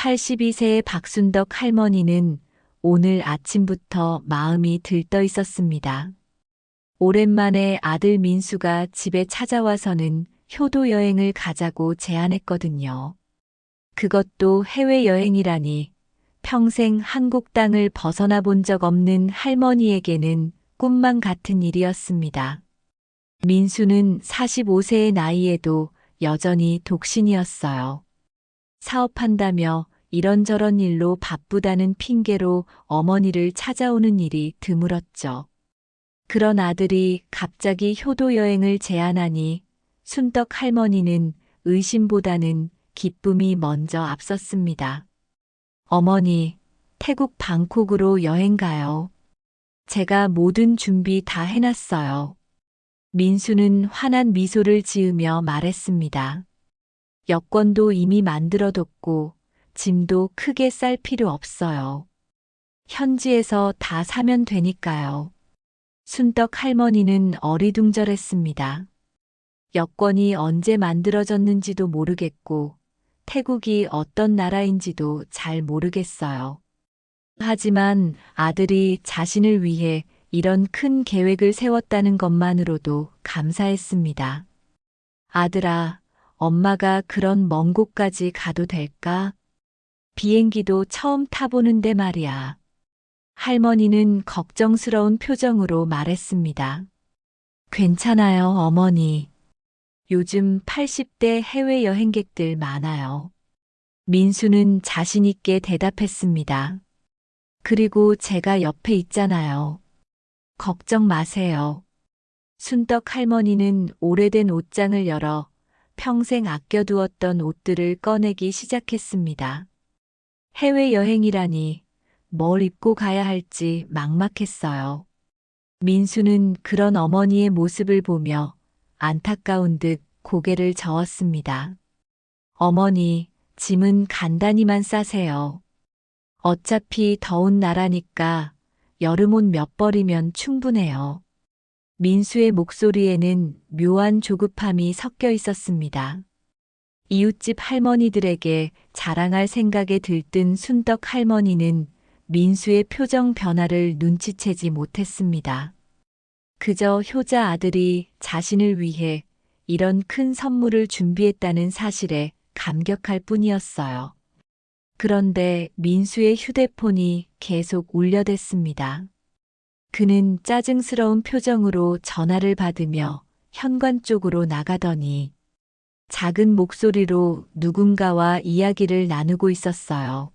82세의 박순덕 할머니는 오늘 아침부터 마음이 들떠 있었습니다. 오랜만에 아들 민수가 집에 찾아와서는 효도 여행을 가자고 제안했거든요. 그것도 해외여행이라니 평생 한국 땅을 벗어나 본 적 없는 할머니에게는 꿈만 같은 일이었습니다. 민수는 45세의 나이에도 여전히 독신이었어요. 사업한다며 이런저런 일로 바쁘다는 핑계로 어머니를 찾아오는 일이 드물었죠. 그런 아들이 갑자기 효도 여행을 제안하니 순덕 할머니는 의심보다는 기쁨이 먼저 앞섰습니다. 어머니, 태국 방콕으로 여행 가요. 제가 모든 준비 다 해놨어요. 민수는 환한 미소를 지으며 말했습니다. 여권도 이미 만들어뒀고 짐도 크게 쌀 필요 없어요. 현지에서 다 사면 되니까요. 순덕 할머니는 어리둥절했습니다. 여권이 언제 만들어졌는지도 모르겠고 태국이 어떤 나라인지도 잘 모르겠어요. 하지만 아들이 자신을 위해 이런 큰 계획을 세웠다는 것만으로도 감사했습니다. 아들아, 엄마가 그런 먼 곳까지 가도 될까? 비행기도 처음 타보는데 말이야. 할머니는 걱정스러운 표정으로 말했습니다. 괜찮아요, 어머니. 요즘 80대 해외 여행객들 많아요. 민수는 자신있게 대답했습니다. 그리고 제가 옆에 있잖아요. 걱정 마세요. 순덕 할머니는 오래된 옷장을 열어 평생 아껴두었던 옷들을 꺼내기 시작했습니다. 해외여행이라니 뭘 입고 가야 할지 막막했어요. 민수는 그런 어머니의 모습을 보며 안타까운 듯 고개를 저었습니다. 어머니, 짐은 간단히만 싸세요. 어차피 더운 나라니까 여름옷 몇 벌이면 충분해요. 민수의 목소리에는 묘한 조급함이 섞여 있었습니다. 이웃집 할머니들에게 자랑할 생각에 들뜬 순덕 할머니는 민수의 표정 변화를 눈치채지 못했습니다. 그저 효자 아들이 자신을 위해 이런 큰 선물을 준비했다는 사실에 감격할 뿐이었어요. 그런데 민수의 휴대폰이 계속 울려댔습니다. 그는 짜증스러운 표정으로 전화를 받으며 현관 쪽으로 나가더니 작은 목소리로 누군가와 이야기를 나누고 있었어요.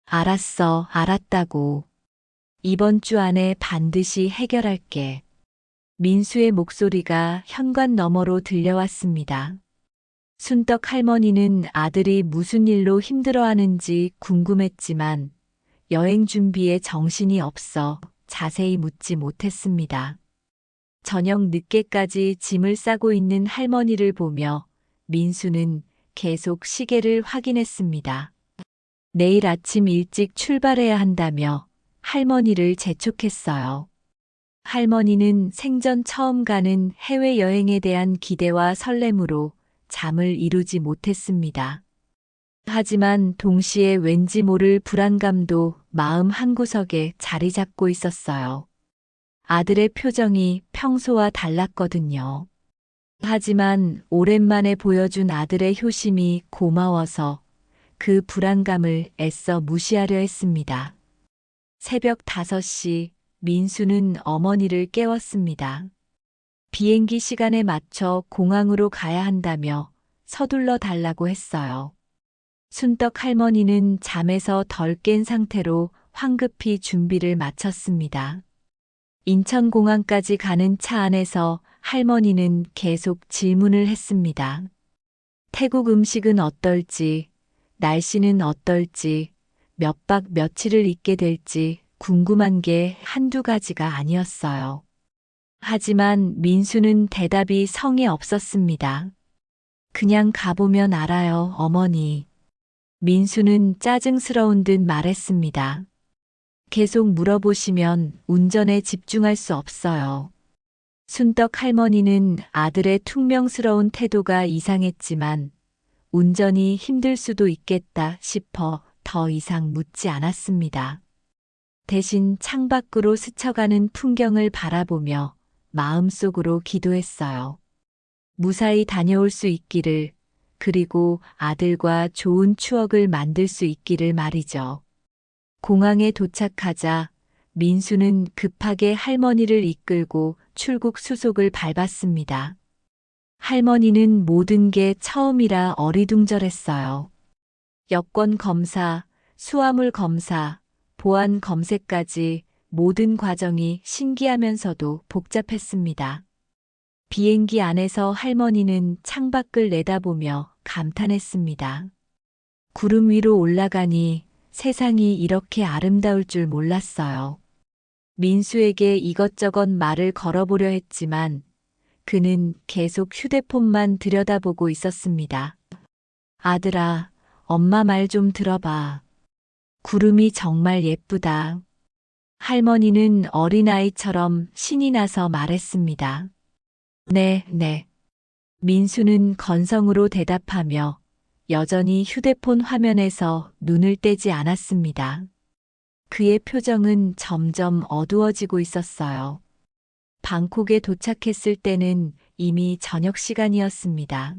알았어, 알았다고. 이번 주 안에 반드시 해결할게. 민수의 목소리가 현관 너머로 들려왔습니다. 순덕 할머니는 아들이 무슨 일로 힘들어하는지 궁금했지만 여행 준비에 정신이 없어 자세히 묻지 못했습니다. 저녁 늦게까지 짐을 싸고 있는 할머니를 보며 민수는 계속 시계를 확인했습니다. 내일 아침 일찍 출발해야 한다며 할머니를 재촉했어요. 할머니는 생전 처음 가는 해외여행에 대한 기대와 설렘으로 잠을 이루지 못했습니다. 하지만 동시에 왠지 모를 불안감도 마음 한구석에 자리 잡고 있었어요. 아들의 표정이 평소와 달랐거든요. 하지만 오랜만에 보여준 아들의 효심이 고마워서 그 불안감을 애써 무시하려 했습니다. 새벽 5시 민수는 어머니를 깨웠습니다. 비행기 시간에 맞춰 공항으로 가야 한다며 서둘러 달라고 했어요. 순덕 할머니는 잠에서 덜 깬 상태로 황급히 준비를 마쳤습니다. 인천공항까지 가는 차 안에서 할머니는 계속 질문을 했습니다. 태국 음식은 어떨지, 날씨는 어떨지, 몇 박 며칠을 있게 될지 궁금한 게 한두 가지가 아니었어요. 하지만 민수는 대답이 성에 없었습니다. 그냥 가보면 알아요, 어머니. 민수는 짜증스러운 듯 말했습니다. 계속 물어보시면 운전에 집중할 수 없어요. 순덕 할머니는 아들의 퉁명스러운 태도가 이상했지만 운전이 힘들 수도 있겠다 싶어 더 이상 묻지 않았습니다. 대신 창밖으로 스쳐가는 풍경을 바라보며 마음속으로 기도했어요. 무사히 다녀올 수 있기를, 그리고 아들과 좋은 추억을 만들 수 있기를 말이죠. 공항에 도착하자 민수는 급하게 할머니를 이끌고 출국 수속을 밟았습니다. 할머니는 모든 게 처음이라 어리둥절했어요. 여권 검사, 수화물 검사, 보안 검색까지 모든 과정이 신기하면서도 복잡했습니다. 비행기 안에서 할머니는 창밖을 내다보며 감탄했습니다. 구름 위로 올라가니 세상이 이렇게 아름다울 줄 몰랐어요. 민수에게 이것저것 말을 걸어보려 했지만 그는 계속 휴대폰만 들여다보고 있었습니다. 아들아, 엄마 말 좀 들어봐. 구름이 정말 예쁘다. 할머니는 어린아이처럼 신이 나서 말했습니다. 네, 네. 민수는 건성으로 대답하며 여전히 휴대폰 화면에서 눈을 떼지 않았습니다. 그의 표정은 점점 어두워지고 있었어요. 방콕에 도착했을 때는 이미 저녁 시간이었습니다.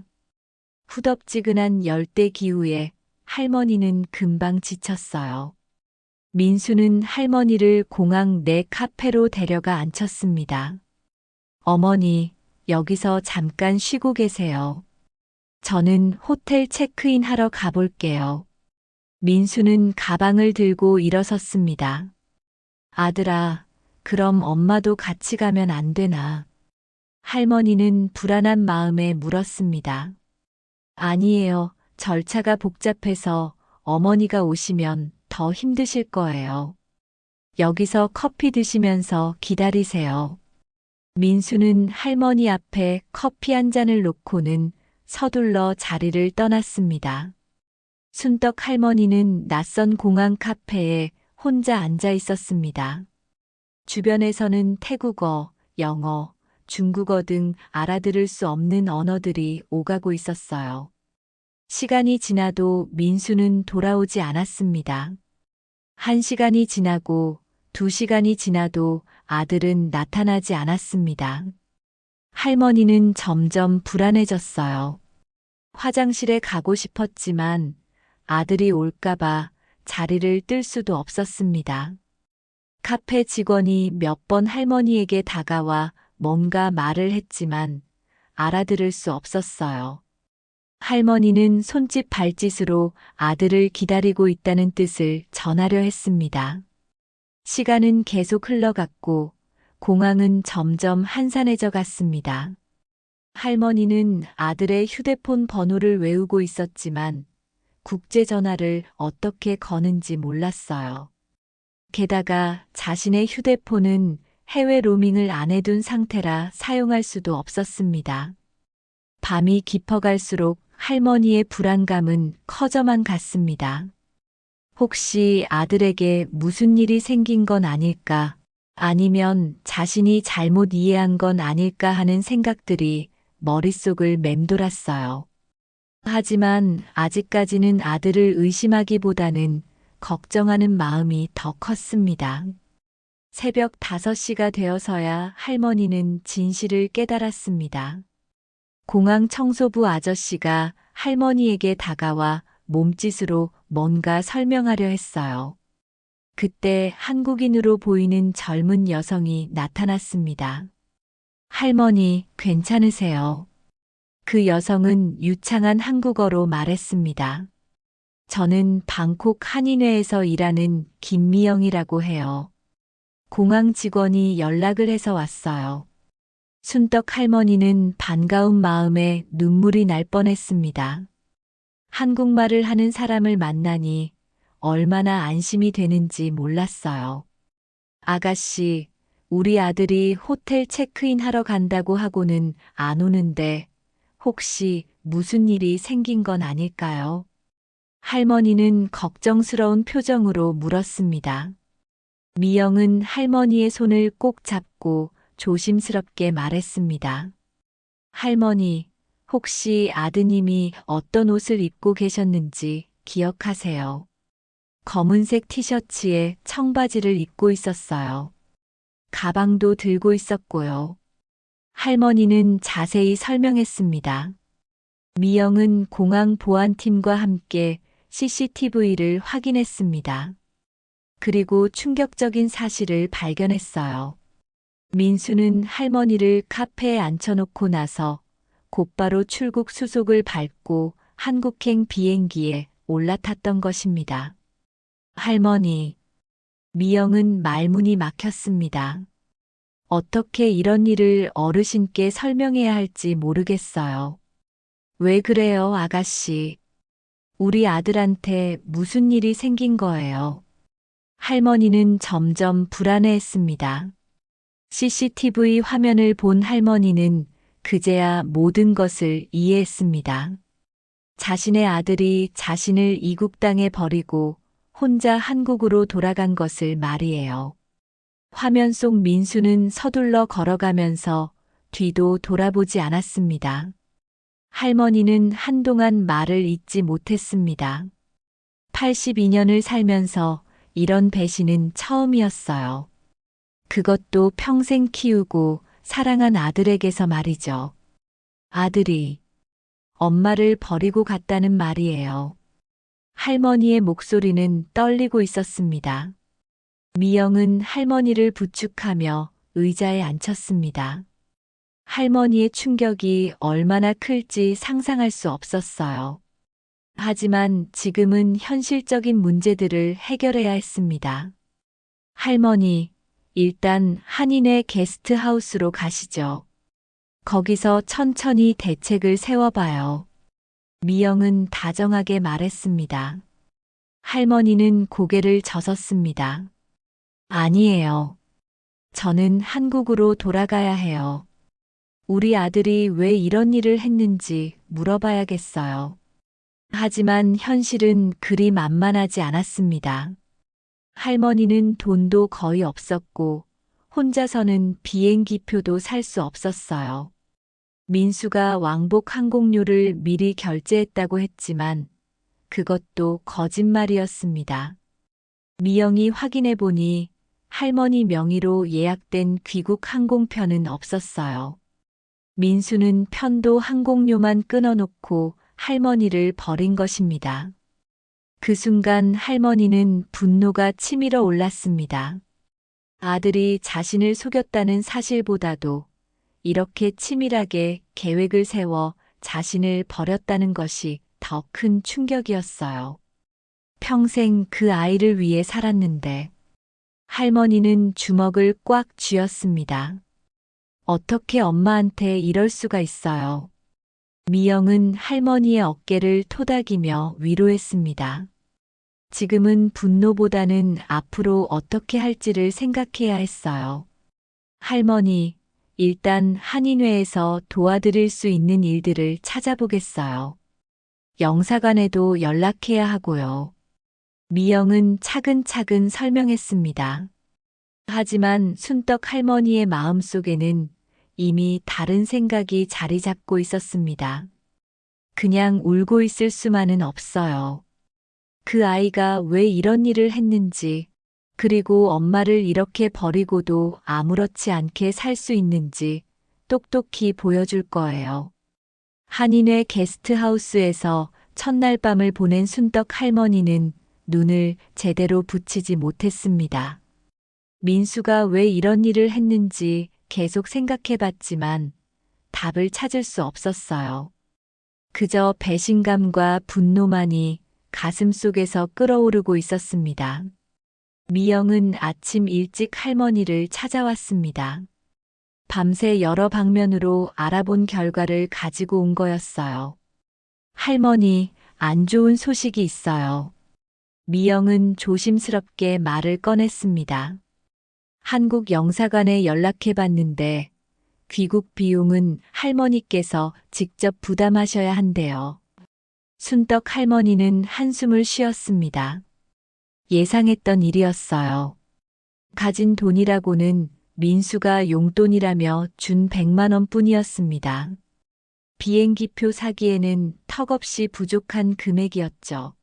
후덥지근한 열대 기후에 할머니는 금방 지쳤어요. 민수는 할머니를 공항 내 카페로 데려가 앉혔습니다. 어머니, 여기서 잠깐 쉬고 계세요. 저는 호텔 체크인 하러 가볼게요. 민수는 가방을 들고 일어섰습니다. 아들아, 그럼 엄마도 같이 가면 안 되나? 할머니는 불안한 마음에 물었습니다. 아니에요. 절차가 복잡해서 어머니가 오시면 더 힘드실 거예요. 여기서 커피 드시면서 기다리세요. 민수는 할머니 앞에 커피 한 잔을 놓고는 서둘러 자리를 떠났습니다. 순떡 할머니는 낯선 공항 카페에 혼자 앉아 있었습니다. 주변에서는 태국어, 영어, 중국어 등 알아들을 수 없는 언어들이 오가고 있었어요. 시간이 지나도 민수는 돌아오지 않았습니다. 1시간이 지나고 2시간이 지나도 아들은 나타나지 않았습니다. 할머니는 점점 불안해졌어요. 화장실에 가고 싶었지만 아들이 올까봐 자리를 뜰 수도 없었습니다. 카페 직원이 몇 번 할머니에게 다가와 뭔가 말을 했지만 알아들을 수 없었어요. 할머니는 손짓 발짓으로 아들을 기다리고 있다는 뜻을 전하려 했습니다. 시간은 계속 흘러갔고 공항은 점점 한산해져 갔습니다. 할머니는 아들의 휴대폰 번호를 외우고 있었지만 국제 전화를 어떻게 거는지 몰랐어요. 게다가 자신의 휴대폰은 해외 로밍을 안 해둔 상태라 사용할 수도 없었습니다. 밤이 깊어갈수록 할머니의 불안감은 커져만 갔습니다. 혹시 아들에게 무슨 일이 생긴 건 아닐까? 아니면 자신이 잘못 이해한 건 아닐까 하는 생각들이 머릿속을 맴돌았어요. 하지만 아직까지는 아들을 의심하기보다는 걱정하는 마음이 더 컸습니다. 새벽 5시가 되어서야 할머니는 진실을 깨달았습니다. 공항 청소부 아저씨가 할머니에게 다가와 몸짓으로 뭔가 설명하려 했어요. 그때 한국인으로 보이는 젊은 여성이 나타났습니다. 할머니, 괜찮으세요? 그 여성은 유창한 한국어로 말했습니다. 저는 방콕 한인회에서 일하는 김미영이라고 해요. 공항 직원이 연락을 해서 왔어요. 순떡 할머니는 반가운 마음에 눈물이 날 뻔했습니다. 한국말을 하는 사람을 만나니 얼마나 안심이 되는지 몰랐어요. 아가씨, 우리 아들이 호텔 체크인 하러 간다고 하고는 안 오는데 혹시 무슨 일이 생긴 건 아닐까요? 할머니는 걱정스러운 표정으로 물었습니다. 미영은 할머니의 손을 꼭 잡고 조심스럽게 말했습니다. 할머니, 혹시 아드님이 어떤 옷을 입고 계셨는지 기억하세요? 검은색 티셔츠에 청바지를 입고 있었어요. 가방도 들고 있었고요. 할머니는 자세히 설명했습니다. 미영은 공항 보안팀과 함께 CCTV를 확인했습니다. 그리고 충격적인 사실을 발견했어요. 민수는 할머니를 카페에 앉혀놓고 나서 곧바로 출국 수속을 밟고 한국행 비행기에 올라탔던 것입니다. 할머니, 미영은 말문이 막혔습니다. 어떻게 이런 일을 어르신께 설명해야 할지 모르겠어요. 왜 그래요, 아가씨? 우리 아들한테 무슨 일이 생긴 거예요? 할머니는 점점 불안해했습니다. CCTV 화면을 본 할머니는 그제야 모든 것을 이해했습니다. 자신의 아들이 자신을 이국 땅에 버리고 혼자 한국으로 돌아간 것을 말이에요. 화면 속 민수는 서둘러 걸어가면서 뒤도 돌아보지 않았습니다. 할머니는 한동안 말을 잇지 못했습니다. 82년을 살면서 이런 배신은 처음이었어요. 그것도 평생 키우고 사랑한 아들에게서 말이죠. 아들이 엄마를 버리고 갔다는 말이에요. 할머니의 목소리는 떨리고 있었습니다. 미영은 할머니를 부축하며 의자에 앉혔습니다. 할머니의 충격이 얼마나 클지 상상할 수 없었어요. 하지만 지금은 현실적인 문제들을 해결해야 했습니다. 할머니, 일단 한인의 게스트하우스로 가시죠. 거기서 천천히 대책을 세워봐요. 미영은 다정하게 말했습니다. 할머니는 고개를 젓었습니다. 아니에요. 저는 한국으로 돌아가야 해요. 우리 아들이 왜 이런 일을 했는지 물어봐야겠어요. 하지만 현실은 그리 만만하지 않았습니다. 할머니는 돈도 거의 없었고 혼자서는 비행기표도 살 수 없었어요. 민수가 왕복 항공료를 미리 결제했다고 했지만 그것도 거짓말이었습니다. 미영이 확인해 보니 할머니 명의로 예약된 귀국 항공편은 없었어요. 민수는 편도 항공료만 끊어놓고 할머니를 버린 것입니다. 그 순간 할머니는 분노가 치밀어 올랐습니다. 아들이 자신을 속였다는 사실보다도 이렇게 치밀하게 계획을 세워 자신을 버렸다는 것이 더 큰 충격이었어요. 평생 그 아이를 위해 살았는데 할머니는 주먹을 꽉 쥐었습니다. 어떻게 엄마한테 이럴 수가 있어요. 미영은 할머니의 어깨를 토닥이며 위로했습니다. 지금은 분노보다는 앞으로 어떻게 할지를 생각해야 했어요. 할머니, 일단 한인회에서 도와드릴 수 있는 일들을 찾아보겠어요. 영사관에도 연락해야 하고요. 미영은 차근차근 설명했습니다. 하지만 순떡 할머니의 마음속에는 이미 다른 생각이 자리 잡고 있었습니다. 그냥 울고 있을 수만은 없어요. 그 아이가 왜 이런 일을 했는지, 그리고 엄마를 이렇게 버리고도 아무렇지 않게 살 수 있는지 똑똑히 보여줄 거예요. 한인회 게스트하우스에서 첫날 밤을 보낸 순떡 할머니는 눈을 제대로 붙이지 못했습니다. 민수가 왜 이런 일을 했는지 계속 생각해봤지만 답을 찾을 수 없었어요. 그저 배신감과 분노만이 가슴 속에서 끓어오르고 있었습니다. 미영은 아침 일찍 할머니를 찾아왔습니다. 밤새 여러 방면으로 알아본 결과를 가지고 온 거였어요. 할머니, 안 좋은 소식이 있어요. 미영은 조심스럽게 말을 꺼냈습니다. 한국 영사관에 연락해봤는데 귀국 비용은 할머니께서 직접 부담하셔야 한대요. 순떡 할머니는 한숨을 쉬었습니다. 예상했던 일이었어요. 가진 돈이라고는 민수가 용돈이라며 준 100만 원뿐이었습니다. 비행기표 사기에는 턱없이 부족한 금액이었죠.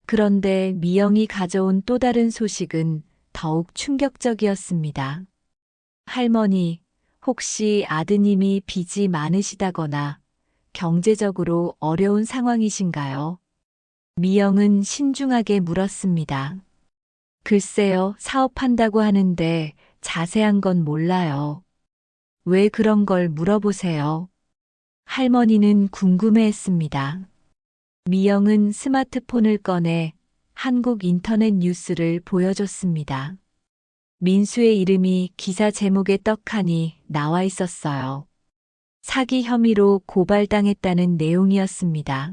그런데 미영이 가져온 또 다른 소식은 더욱 충격적이었습니다. 할머니, 혹시 아드님이 빚이 많으시다거나 경제적으로 어려운 상황이신가요? 미영은 신중하게 물었습니다. 글쎄요, 사업한다고 하는데 자세한 건 몰라요. 왜 그런 걸 물어보세요? 할머니는 궁금해했습니다. 미영은 스마트폰을 꺼내 한국 인터넷 뉴스를 보여줬습니다. 민수의 이름이 기사 제목에 떡하니 나와 있었어요. 사기 혐의로 고발당했다는 내용이었습니다.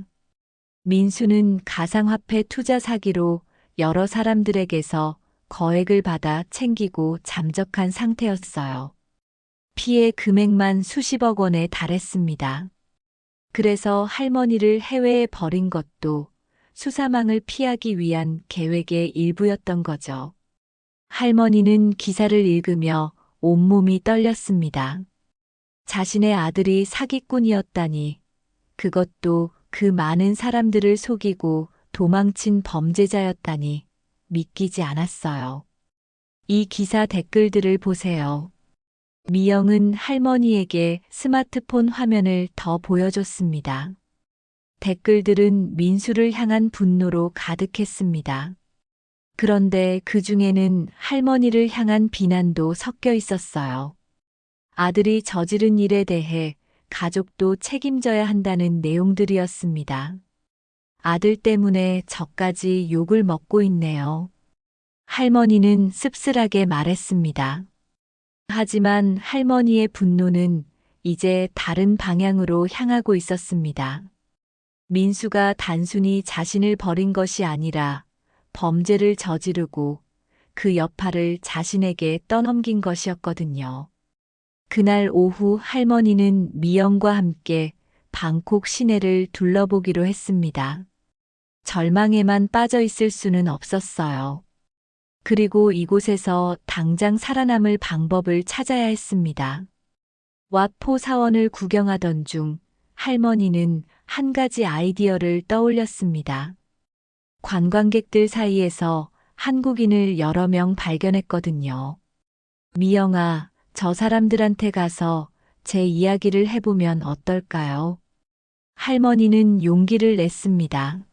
민수는 가상화폐 투자 사기로 여러 사람들에게서 거액을 받아 챙기고 잠적한 상태였어요. 피해 금액만 수십억 원에 달했습니다. 그래서 할머니를 해외에 버린 것도 수사망을 피하기 위한 계획의 일부였던 거죠. 할머니는 기사를 읽으며 온몸이 떨렸습니다. 자신의 아들이 사기꾼이었다니, 그것도 그 많은 사람들을 속이고 도망친 범죄자였다니 믿기지 않았어요. 이 기사 댓글들을 보세요. 미영은 할머니에게 스마트폰 화면을 더 보여줬습니다. 댓글들은 민수를 향한 분노로 가득했습니다. 그런데 그 중에는 할머니를 향한 비난도 섞여 있었어요. 아들이 저지른 일에 대해 가족도 책임져야 한다는 내용들이었습니다. 아들 때문에 저까지 욕을 먹고 있네요. 할머니는 씁쓸하게 말했습니다. 하지만 할머니의 분노는 이제 다른 방향으로 향하고 있었습니다. 민수가 단순히 자신을 버린 것이 아니라 범죄를 저지르고 그 여파를 자신에게 떠넘긴 것이었거든요. 그날 오후 할머니는 미영과 함께 방콕 시내를 둘러보기로 했습니다. 절망에만 빠져 있을 수는 없었어요. 그리고 이곳에서 당장 살아남을 방법을 찾아야 했습니다. 와포 사원을 구경하던 중 할머니는 한 가지 아이디어를 떠올렸습니다. 관광객들 사이에서 한국인을 여러 명 발견했거든요. 미영아, 저 사람들한테 가서 제 이야기를 해보면 어떨까요? 할머니는 용기를 냈습니다.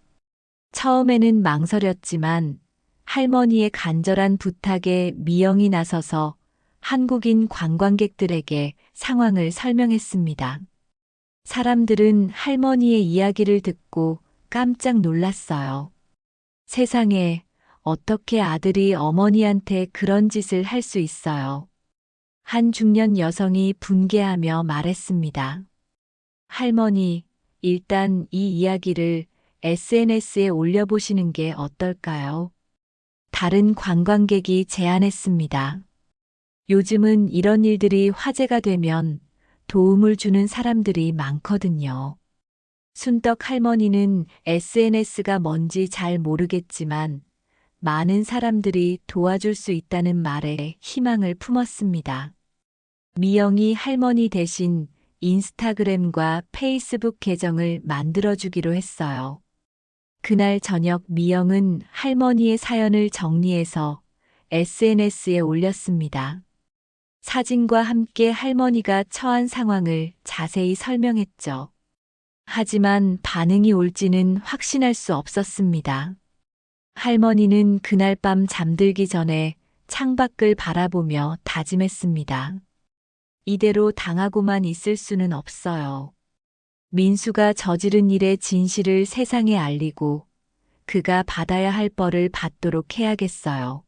처음에는 망설였지만 할머니의 간절한 부탁에 미영이 나서서 한국인 관광객들에게 상황을 설명했습니다. 사람들은 할머니의 이야기를 듣고 깜짝 놀랐어요. 세상에, 어떻게 아들이 어머니한테 그런 짓을 할 수 있어요? 한 중년 여성이 분개하며 말했습니다. 할머니, 일단 이 이야기를 SNS에 올려보시는 게 어떨까요? 다른 관광객이 제안했습니다. 요즘은 이런 일들이 화제가 되면 도움을 주는 사람들이 많거든요. 순떡 할머니는 SNS가 뭔지 잘 모르겠지만 많은 사람들이 도와줄 수 있다는 말에 희망을 품었습니다. 미영이 할머니 대신 인스타그램과 페이스북 계정을 만들어주기로 했어요. 그날 저녁 미영은 할머니의 사연을 정리해서 SNS에 올렸습니다. 사진과 함께 할머니가 처한 상황을 자세히 설명했죠. 하지만 반응이 올지는 확신할 수 없었습니다. 할머니는 그날 밤 잠들기 전에 창밖을 바라보며 다짐했습니다. 이대로 당하고만 있을 수는 없어요. 민수가 저지른 일의 진실을 세상에 알리고 그가 받아야 할 벌을 받도록 해야겠어요.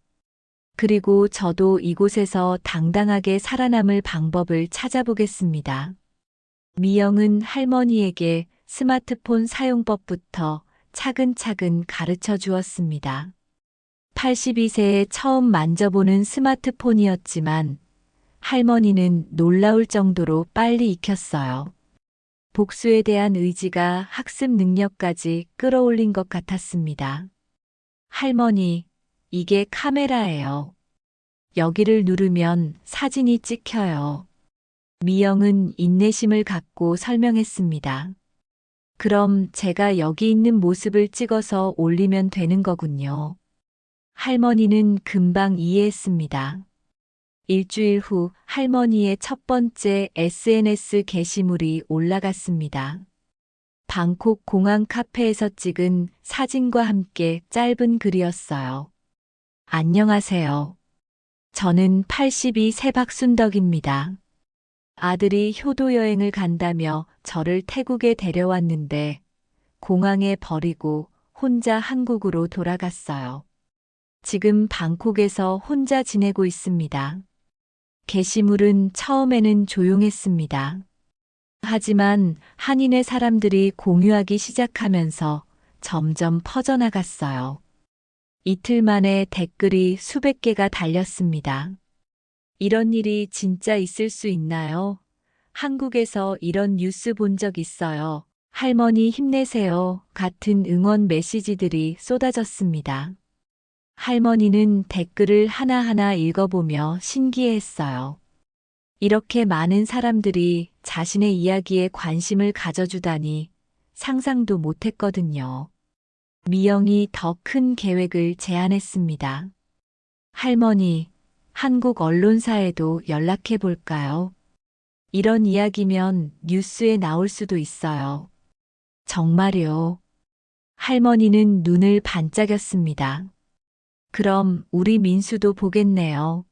그리고 저도 이곳에서 당당하게 살아남을 방법을 찾아보겠습니다. 미영은 할머니에게 스마트폰 사용법부터 차근차근 가르쳐 주었습니다. 82세에 처음 만져보는 스마트폰이었지만 할머니는 놀라울 정도로 빨리 익혔어요. 복수에 대한 의지가 학습 능력까지 끌어올린 것 같았습니다. 할머니, 이게 카메라예요. 여기를 누르면 사진이 찍혀요. 미영은 인내심을 갖고 설명했습니다. 그럼 제가 여기 있는 모습을 찍어서 올리면 되는 거군요. 할머니는 금방 이해했습니다. 일주일 후 할머니의 첫 번째 SNS 게시물이 올라갔습니다. 방콕 공항 카페에서 찍은 사진과 함께 짧은 글이었어요. 안녕하세요. 저는 82세 박순덕입니다. 아들이 효도 여행을 간다며 저를 태국에 데려왔는데 공항에 버리고 혼자 한국으로 돌아갔어요. 지금 방콕에서 혼자 지내고 있습니다. 게시물은 처음에는 조용했습니다. 하지만 한인의 사람들이 공유하기 시작하면서 점점 퍼져나갔어요. 이틀 만에 댓글이 수백 개가 달렸습니다. 이런 일이 진짜 있을 수 있나요? 한국에서 이런 뉴스 본 적 있어요. 할머니 힘내세요. 같은 응원 메시지들이 쏟아졌습니다. 할머니는 댓글을 하나하나 읽어보며 신기해했어요. 이렇게 많은 사람들이 자신의 이야기에 관심을 가져주다니 상상도 못했거든요. 미영이 더 큰 계획을 제안했습니다. 할머니, 한국 언론사에도 연락해 볼까요? 이런 이야기면 뉴스에 나올 수도 있어요. 정말요? 할머니는 눈을 반짝였습니다. 그럼 우리 민수도 보겠네요.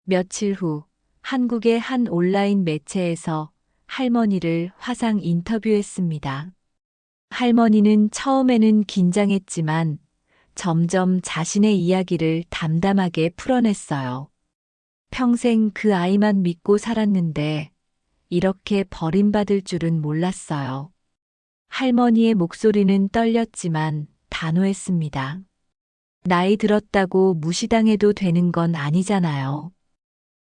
며칠 후 한국의 한 온라인 매체에서 할머니를 화상 인터뷰했습니다. 할머니는 처음에는 긴장했지만 점점 자신의 이야기를 담담하게 풀어냈어요. 평생 그 아이만 믿고 살았는데 이렇게 버림받을 줄은 몰랐어요. 할머니의 목소리는 떨렸지만 단호했습니다. 나이 들었다고 무시당해도 되는 건 아니잖아요.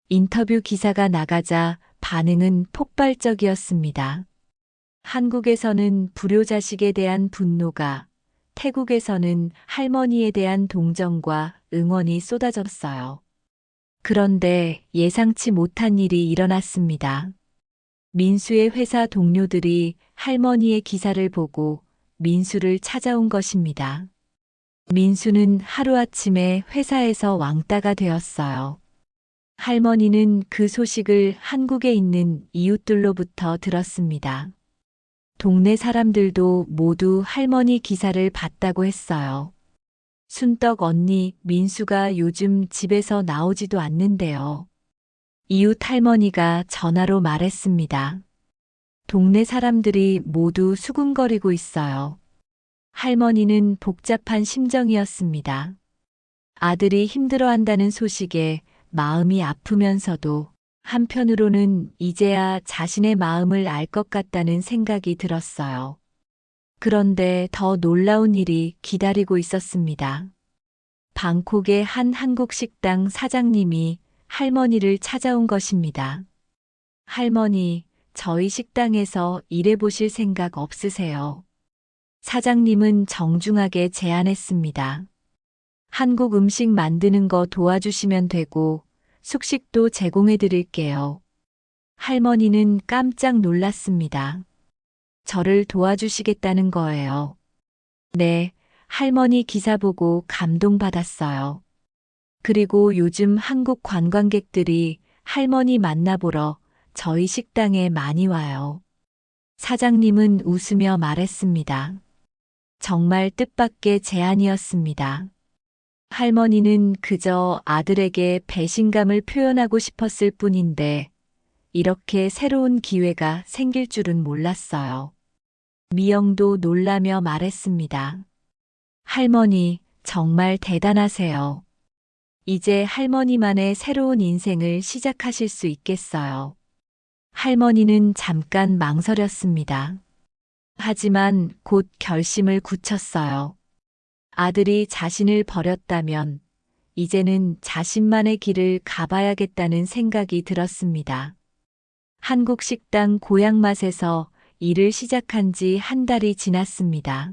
인터뷰 기사가 나가자 반응은 폭발적이었습니다. 한국에서는 불효자식에 대한 분노가, 태국에서는 할머니에 대한 동정과 응원이 쏟아졌어요. 그런데 예상치 못한 일이 일어났습니다. 민수의 회사 동료들이 할머니의 기사를 보고 민수를 찾아온 것입니다. 민수는 하루아침에 회사에서 왕따가 되었어요. 할머니는 그 소식을 한국에 있는 이웃들로부터 들었습니다. 동네 사람들도 모두 할머니 기사를 봤다고 했어요. 순떡 언니, 민수가 요즘 집에서 나오지도 않는데요. 이웃 할머니가 전화로 말했습니다. 동네 사람들이 모두 수군거리고 있어요. 할머니는 복잡한 심정이었습니다. 아들이 힘들어한다는 소식에 마음이 아프면서도 한편으로는 이제야 자신의 마음을 알 것 같다는 생각이 들었어요. 그런데 더 놀라운 일이 기다리고 있었습니다. 방콕의 한 한국 식당 사장님이 할머니를 찾아온 것입니다. 할머니, 저희 식당에서 일해보실 생각 없으세요? 사장님은 정중하게 제안했습니다. 한국 음식 만드는 거 도와주시면 되고 숙식도 제공해 드릴게요. 할머니는 깜짝 놀랐습니다. 저를 도와주시겠다는 거예요. 네, 할머니 기사 보고 감동받았어요. 그리고 요즘 한국 관광객들이 할머니 만나보러 저희 식당에 많이 와요. 사장님은 웃으며 말했습니다. 정말 뜻밖의 제안이었습니다. 할머니는 그저 아들에게 배신감을 표현하고 싶었을 뿐인데 이렇게 새로운 기회가 생길 줄은 몰랐어요. 미영도 놀라며 말했습니다. 할머니, 정말 대단하세요. 이제 할머니만의 새로운 인생을 시작하실 수 있겠어요. 할머니는 잠깐 망설였습니다. 하지만 곧 결심을 굳혔어요. 아들이 자신을 버렸다면 이제는 자신만의 길을 가봐야겠다는 생각이 들었습니다. 한국 식당 고향맛에서 일을 시작한 지 한 달이 지났습니다.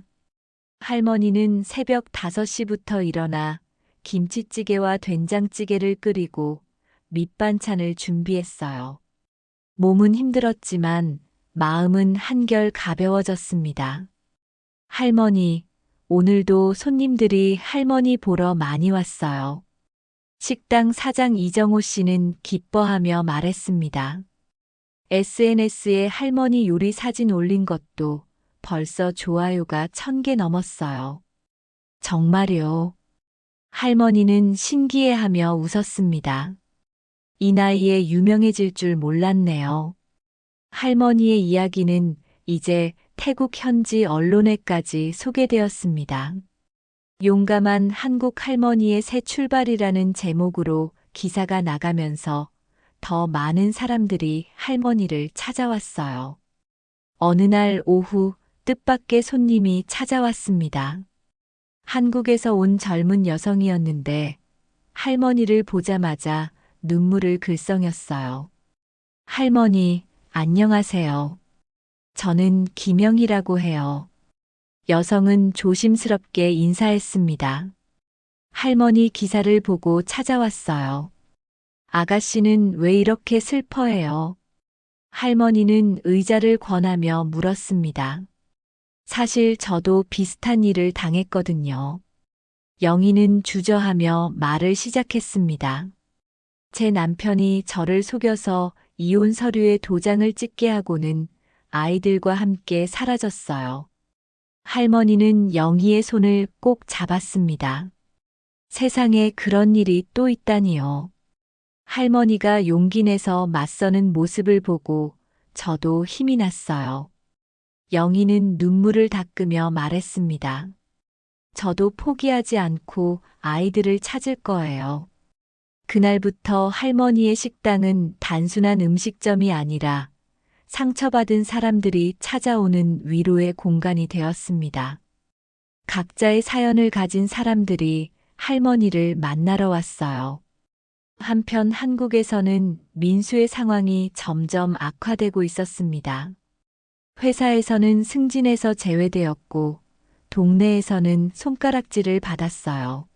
할머니는 새벽 5시부터 일어나 김치찌개와 된장찌개를 끓이고 밑반찬을 준비했어요. 몸은 힘들었지만 마음은 한결 가벼워졌습니다. 할머니, 오늘도 손님들이 할머니 보러 많이 왔어요. 식당 사장 이정호 씨는 기뻐하며 말했습니다. SNS에 할머니 요리 사진 올린 것도 벌써 좋아요가 1000개 넘었어요. 정말요? 할머니는 신기해하며 웃었습니다. 이 나이에 유명해질 줄 몰랐네요. 할머니의 이야기는 이제 태국 현지 언론에까지 소개되었습니다. 용감한 한국 할머니의 새 출발이라는 제목으로 기사가 나가면서 더 많은 사람들이 할머니를 찾아왔어요. 어느 날 오후 뜻밖의 손님이 찾아왔습니다. 한국에서 온 젊은 여성이었는데 할머니를 보자마자 눈물을 글썽였어요. 할머니, 안녕하세요. 저는 김영희라고 해요. 여성은 조심스럽게 인사했습니다. 할머니 기사를 보고 찾아왔어요. 아가씨는 왜 이렇게 슬퍼해요? 할머니는 의자를 권하며 물었습니다. 사실 저도 비슷한 일을 당했거든요. 영희는 주저하며 말을 시작했습니다. 제 남편이 저를 속여서 이혼 서류에 도장을 찍게 하고는 아이들과 함께 사라졌어요. 할머니는 영희의 손을 꼭 잡았습니다. 세상에 그런 일이 또 있다니요. 할머니가 용기 내서 맞서는 모습을 보고 저도 힘이 났어요. 영희는 눈물을 닦으며 말했습니다. 저도 포기하지 않고 아이들을 찾을 거예요. 그날부터 할머니의 식당은 단순한 음식점이 아니라 상처받은 사람들이 찾아오는 위로의 공간이 되었습니다. 각자의 사연을 가진 사람들이 할머니를 만나러 왔어요. 한편 한국에서는 민수의 상황이 점점 악화되고 있었습니다. 회사에서는 승진해서 제외되었고 동네에서는 손가락질을 받았어요.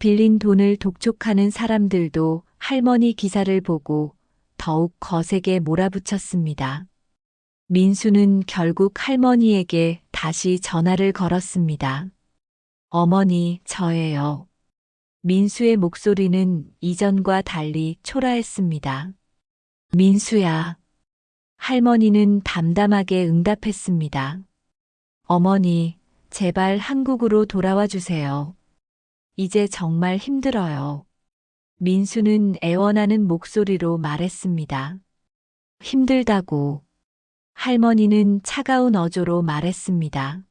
빌린 돈을 독촉하는 사람들도 할머니 기사를 보고 더욱 거세게 몰아붙였습니다. 민수는 결국 할머니에게 다시 전화를 걸었습니다. 어머니, 저예요. 민수의 목소리는 이전과 달리 초라했습니다. 민수야. 할머니는 담담하게 응답했습니다. 어머니, 제발 한국으로 돌아와 주세요. 이제 정말 힘들어요. 민수는 애원하는 목소리로 말했습니다. 힘들다고. 할머니는 차가운 어조로 말했습니다.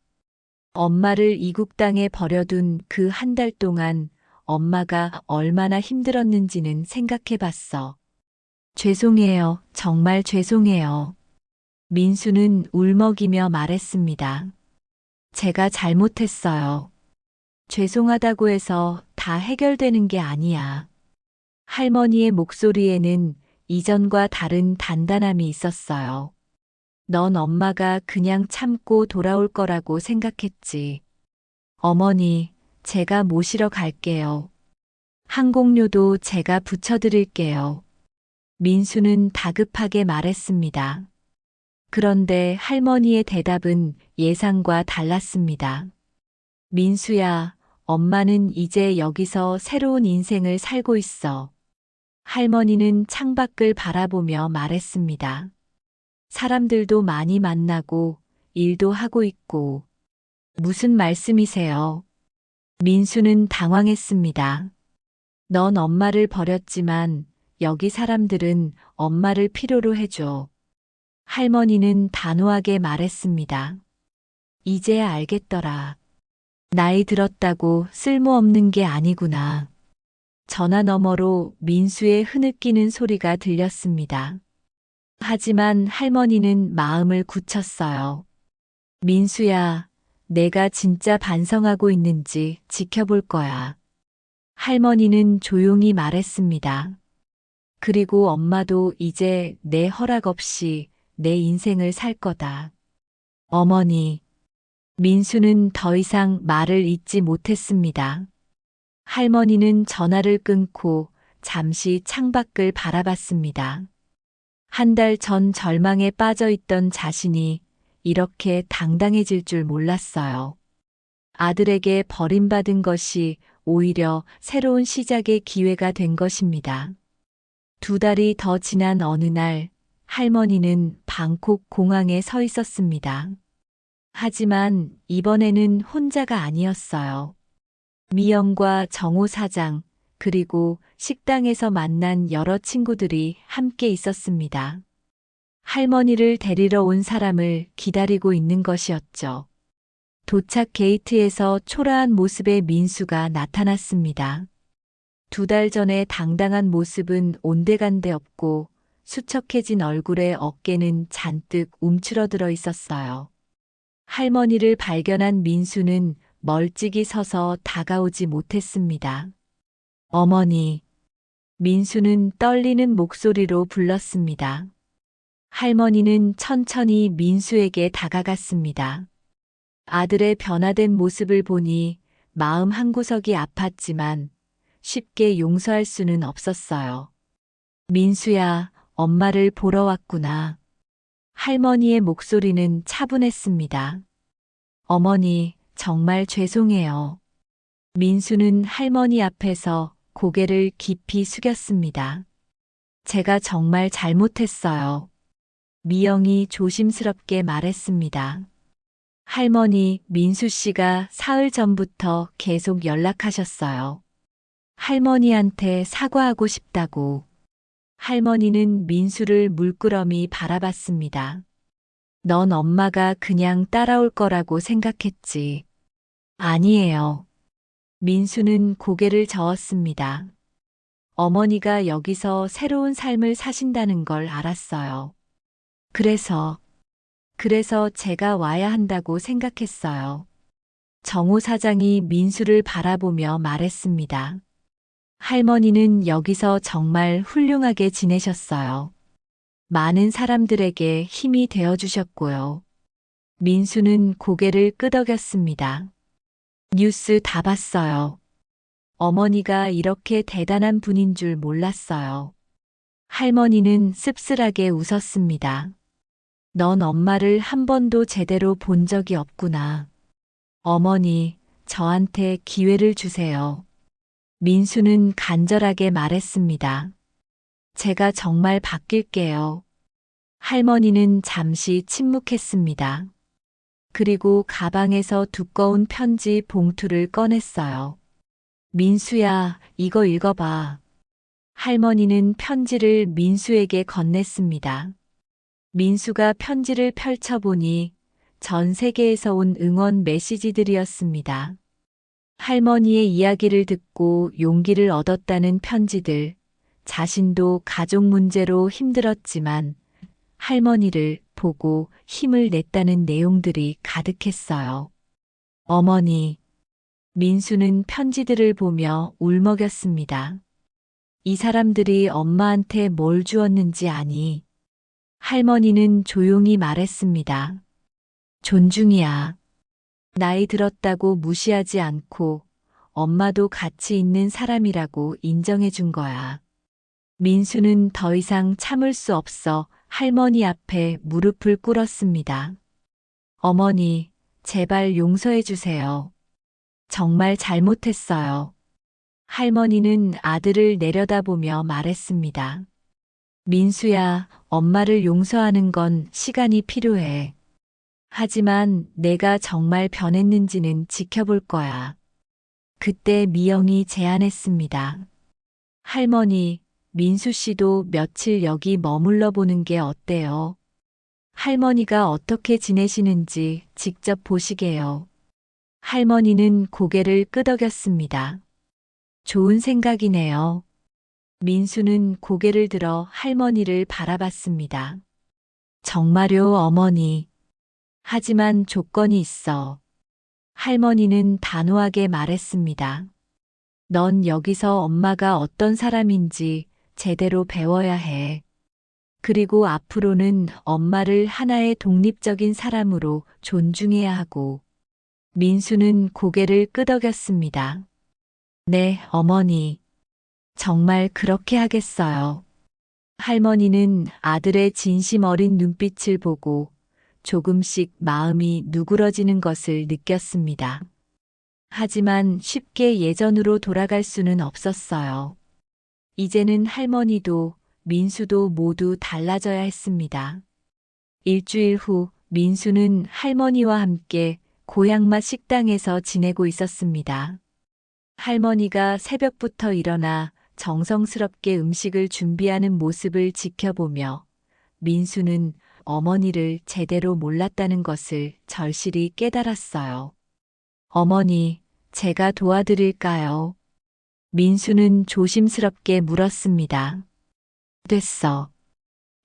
엄마를 이국 땅에 버려둔 그 한 달 동안 엄마가 얼마나 힘들었는지는 생각해 봤어. 죄송해요. 정말 죄송해요. 민수는 울먹이며 말했습니다. 제가 잘못했어요. 죄송하다고 해서 다 해결되는 게 아니야. 할머니의 목소리에는 이전과 다른 단단함이 있었어요. 넌 엄마가 그냥 참고 돌아올 거라고 생각했지. 어머니, 제가 모시러 갈게요. 항공료도 제가 붙여드릴게요. 민수는 다급하게 말했습니다. 그런데 할머니의 대답은 예상과 달랐습니다. 민수야, 엄마는 이제 여기서 새로운 인생을 살고 있어. 할머니는 창밖을 바라보며 말했습니다. 사람들도 많이 만나고 일도 하고 있고. 무슨 말씀이세요? 민수는 당황했습니다. 넌 엄마를 버렸지만 여기 사람들은 엄마를 필요로 해줘. 할머니는 단호하게 말했습니다. 이제야 알겠더라. 나이 들었다고 쓸모없는 게 아니구나. 전화 너머로 민수의 흐느끼는 소리가 들렸습니다. 하지만 할머니는 마음을 굳혔어요. 민수야, 내가 진짜 반성하고 있는지 지켜볼 거야. 할머니는 조용히 말했습니다. 그리고 엄마도 이제 내 허락 없이 내 인생을 살 거다. 어머니. 민수는 더 이상 말을 잇지 못했습니다. 할머니는 전화를 끊고 잠시 창밖을 바라봤습니다. 한 달 전 절망에 빠져 있던 자신이 이렇게 당당해질 줄 몰랐어요. 아들에게 버림받은 것이 오히려 새로운 시작의 기회가 된 것입니다. 2달이 더 지난 어느 날 할머니는 방콕 공항에 서 있었습니다. 하지만 이번에는 혼자가 아니었어요. 미영과 정호 사장, 그리고 식당에서 만난 여러 친구들이 함께 있었습니다. 할머니를 데리러 온 사람을 기다리고 있는 것이었죠. 도착 게이트에서 초라한 모습의 민수가 나타났습니다. 2달 전에 당당한 모습은 온데간데 없고 수척해진 얼굴에 어깨는 잔뜩 움츠러들어 있었어요. 할머니를 발견한 민수는 멀찍이 서서 다가오지 못했습니다. 어머니. 민수는 떨리는 목소리로 불렀습니다. 할머니는 천천히 민수에게 다가갔습니다. 아들의 변화된 모습을 보니 마음 한구석이 아팠지만 쉽게 용서할 수는 없었어요. 민수야, 엄마를 보러 왔구나. 할머니의 목소리는 차분했습니다. 어머니, 정말 죄송해요. 민수는 할머니 앞에서 고개를 깊이 숙였습니다. 제가 정말 잘못했어요. 미영이 조심스럽게 말했습니다. 할머니, 민수 씨가 사흘 전부터 계속 연락하셨어요. 할머니한테 사과하고 싶다고. 할머니는 민수를 물끄러미 바라봤습니다. 넌 엄마가 그냥 따라올 거라고 생각했지. 아니에요. 민수는 고개를 저었습니다. 어머니가 여기서 새로운 삶을 사신다는 걸 알았어요. 그래서 제가 와야 한다고 생각했어요. 정호 사장이 민수를 바라보며 말했습니다. 할머니는 여기서 정말 훌륭하게 지내셨어요. 많은 사람들에게 힘이 되어 주셨고요. 민수는 고개를 끄덕였습니다. 뉴스 다 봤어요. 어머니가 이렇게 대단한 분인 줄 몰랐어요. 할머니는 씁쓸하게 웃었습니다. 넌 엄마를 한 번도 제대로 본 적이 없구나. 어머니, 저한테 기회를 주세요. 민수는 간절하게 말했습니다. 제가 정말 바뀔게요. 할머니는 잠시 침묵했습니다. 그리고 가방에서 두꺼운 편지 봉투를 꺼냈어요. 민수야, 이거 읽어봐. 할머니는 편지를 민수에게 건넸습니다. 민수가 편지를 펼쳐보니 전 세계에서 온 응원 메시지들이었습니다. 할머니의 이야기를 듣고 용기를 얻었다는 편지들, 자신도 가족 문제로 힘들었지만 할머니를 보고 힘을 냈다는 내용들이 가득했어요. 어머니. 민수는 편지들을 보며 울먹였습니다. 이 사람들이 엄마한테 뭘 주었는지 아니? 할머니는 조용히 말했습니다. 존중이야. 나이 들었다고 무시하지 않고 엄마도 가치 있는 사람이라고 인정해 준 거야. 민수는 더 이상 참을 수 없어 할머니 앞에 무릎을 꿇었습니다. 어머니, 제발 용서해 주세요. 정말 잘못했어요. 할머니는 아들을 내려다보며 말했습니다. 민수야, 엄마를 용서하는 건 시간이 필요해. 하지만 내가 정말 변했는지는 지켜볼 거야. 그때 미영이 제안했습니다. 할머니, 민수 씨도 며칠 여기 머물러 보는 게 어때요? 할머니가 어떻게 지내시는지 직접 보시게요. 할머니는 고개를 끄덕였습니다. 좋은 생각이네요. 민수는 고개를 들어 할머니를 바라봤습니다. 정말요, 어머니. 하지만 조건이 있어. 할머니는 단호하게 말했습니다. 넌 여기서 엄마가 어떤 사람인지 제대로 배워야 해. 그리고 앞으로는 엄마를 하나의 독립적인 사람으로 존중해야 하고. 민수는 고개를 할머니는 아들의 진심 어린 눈빛을 보고 조금씩 마음이 누그러지는 것을 느꼈습니다. 하지만 쉽게 예전으로 돌아갈 수는 없었어요. 이제는 할머니도 민수도 모두 달라져야 했습니다. 일주일 후 민수는 할머니와 함께 고향맛 식당에서 지내고 있었습니다. 할머니가 새벽부터 일어나 정성스럽게 음식을 준비하는 모습을 지켜보며 민수는 어머니를 제대로 몰랐다는 것을 절실히 깨달았어요. 어머니, 제가 도와드릴까요? 민수는 조심스럽게 물었습니다. 됐어.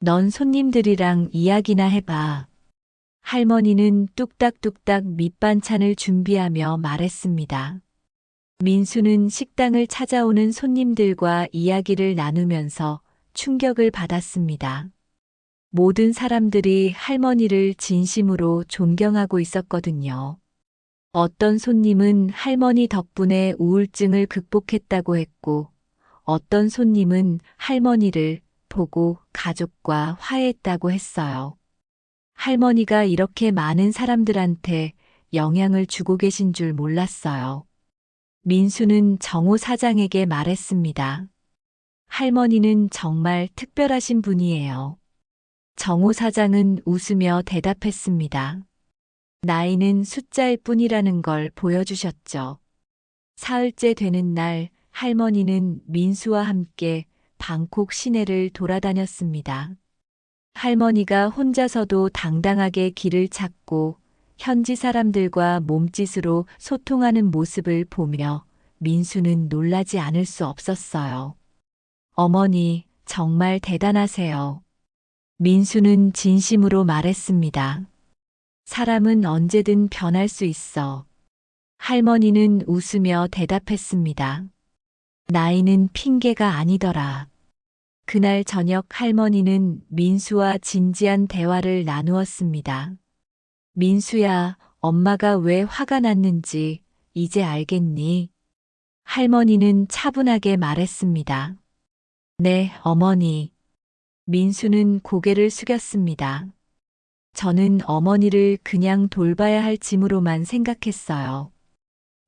넌 손님들이랑 이야기나 해봐. 할머니는 뚝딱뚝딱 밑반찬을 준비하며 말했습니다. 민수는 식당을 찾아오는 손님들과 이야기를 나누면서 충격을 받았습니다. 모든 사람들이 할머니를 진심으로 존경하고 있었거든요. 어떤 손님은 할머니 덕분에 우울증을 극복했다고 했고, 어떤 손님은 할머니를 보고 가족과 화해했다고 했어요. 할머니가 이렇게 많은 사람들한테 영향을 주고 계신 줄 몰랐어요. 민수는 정호 사장에게 말했습니다. 할머니는 정말 특별하신 분이에요. 정호 사장은 웃으며 대답했습니다. 나이는 숫자일 뿐이라는 걸 보여주셨죠. 사흘째 되는 날 할머니는 민수와 함께 방콕 시내를 돌아다녔습니다. 할머니가 혼자서도 당당하게 길을 찾고 현지 사람들과 몸짓으로 소통하는 모습을 보며 민수는 놀라지 않을 수 없었어요. 어머니, 정말 대단하세요. 민수는 진심으로 말했습니다. 사람은 언제든 변할 수 있어. 할머니는 웃으며 대답했습니다. 나이는 핑계가 아니더라. 그날 저녁 할머니는 민수와 진지한 대화를 나누었습니다. 민수야, 엄마가 왜 화가 났는지 이제 알겠니? 할머니는 차분하게 말했습니다. 네, 어머니. 민수는 고개를 숙였습니다. 저는 어머니를 그냥 돌봐야 할 짐으로만 생각했어요.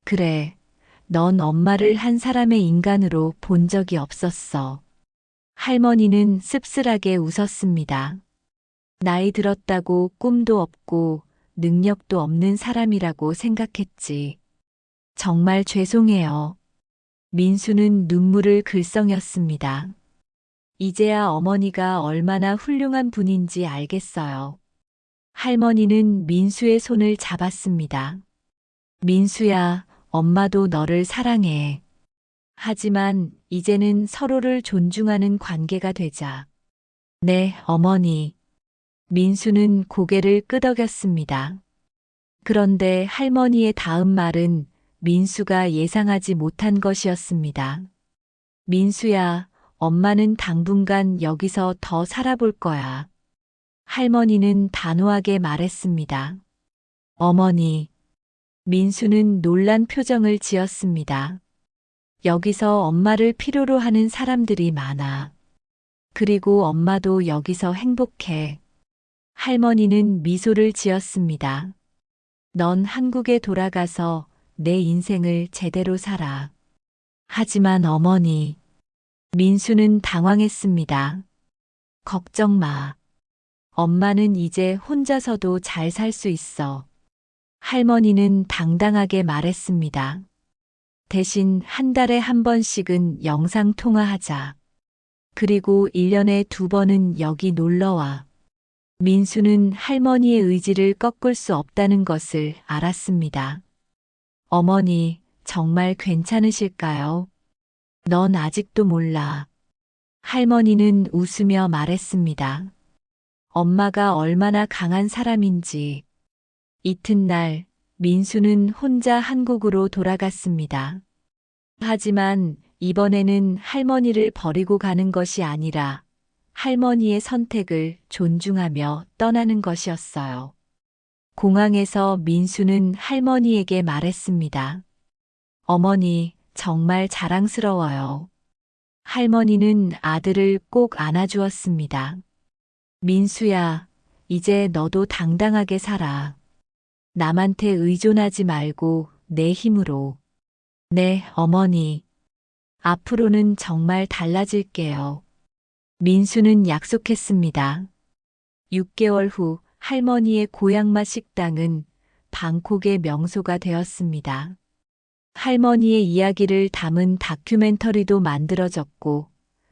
그래, 넌 엄마를 한 사람의 인간으로 본 적이 없었어. 할머니는 씁쓸하게 웃었습니다. 나이 들었다고 꿈도 없고 능력도 없는 사람이라고 생각했지. 정말 죄송해요. 민수는 눈물을 글썽였습니다. 이제야 어머니가 얼마나 훌륭한 분인지 알겠어요. 할머니는 민수의 손을 잡았습니다. 민수야, 엄마도 너를 사랑해. 하지만 이제는 서로를 존중하는 관계가 되자. 네, 어머니. 민수는 고개를 끄덕였습니다. 그런데 할머니의 다음 말은 민수가 예상하지 못한 것이었습니다. 민수야, 엄마는 당분간 여기서 더 살아볼 거야. 할머니는 단호하게 말했습니다. 어머니. 민수는 놀란 표정을 지었습니다. 여기서 엄마를 필요로 하는 사람들이 많아. 그리고 엄마도 여기서 행복해. 할머니는 미소를 지었습니다. 넌 한국에 돌아가서 내 인생을 제대로 살아. 하지만 어머니. 민수는 당황했습니다. 걱정 마. 엄마는 이제 혼자서도 잘 살 수 있어. 할머니는 당당하게 말했습니다. 대신 한 달에 한 번씩은 영상 통화하자. 그리고 1년에 2번은 여기 놀러와. 민수는 할머니의 의지를 꺾을 수 없다는 것을 알았습니다. 어머니, 정말 괜찮으실까요? 넌 아직도 몰라. 할머니는 웃으며 말했습니다. 엄마가 얼마나 강한 사람인지. 이튿날 민수는 혼자 한국으로 돌아갔습니다. 하지만 이번에는 할머니를 버리고 가는 것이 아니라 할머니의 선택을 존중하며 떠나는 것이었어요. 공항에서 민수는 할머니에게 말했습니다. 어머니, 정말 자랑스러워요. 할머니는 아들을 꼭 안아주었습니다. 민수야, 이제 너도 당당하게 살아. 남한테 의존하지 말고 내 힘으로. 네, 어머니. 앞으로는 정말 달라질게요. 민수는 약속했습니다. 6개월 후 할머니의 고향맛 식당은 방콕의 명소가 되었습니다. 할머니의 이야기를 담은 다큐멘터리도 만들어졌고,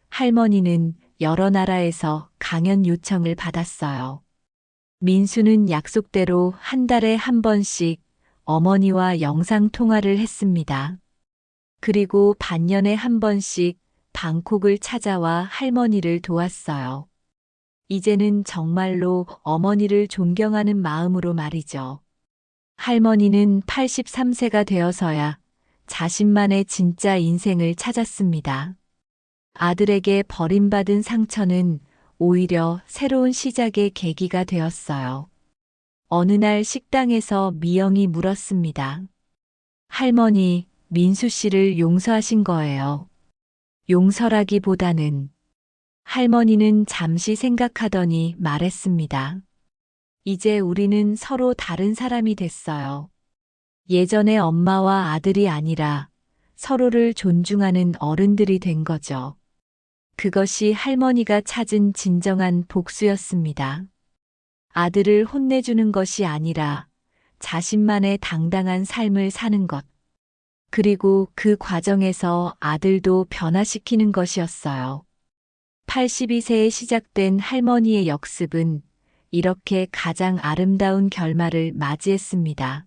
할머니는 여러 나라에서 강연 요청을 받았어요. 민수는 약속대로 한 달에 한 번씩 어머니와 영상 통화를 했습니다. 그리고 반년에 한 번씩 방콕을 찾아와 할머니를 도왔어요. 이제는 정말로 어머니를 존경하는 마음으로 말이죠. 할머니는 83세가 되어서야 자신만의 진짜 인생을 찾았습니다. 아들에게 버림받은 상처는 오히려 새로운 시작의 계기가 되었어요. 어느 날 식당에서 미영이 물었습니다. 할머니, 민수 씨를 용서하신 거예요. 용서라기보다는 할머니는 잠시 생각하더니 말했습니다. 이제 우리는 서로 다른 사람이 됐어요. 예전의 엄마와 아들이 아니라 서로를 존중하는 어른들이 된 거죠. 그것이 할머니가 찾은 진정한 복수였습니다. 아들을 혼내주는 것이 아니라 자신만의 당당한 삶을 사는 것. 그리고 그 과정에서 아들도 변화시키는 것이었어요. 82세에 시작된 할머니의 역습은 이렇게 가장 아름다운 결말을 맞이했습니다.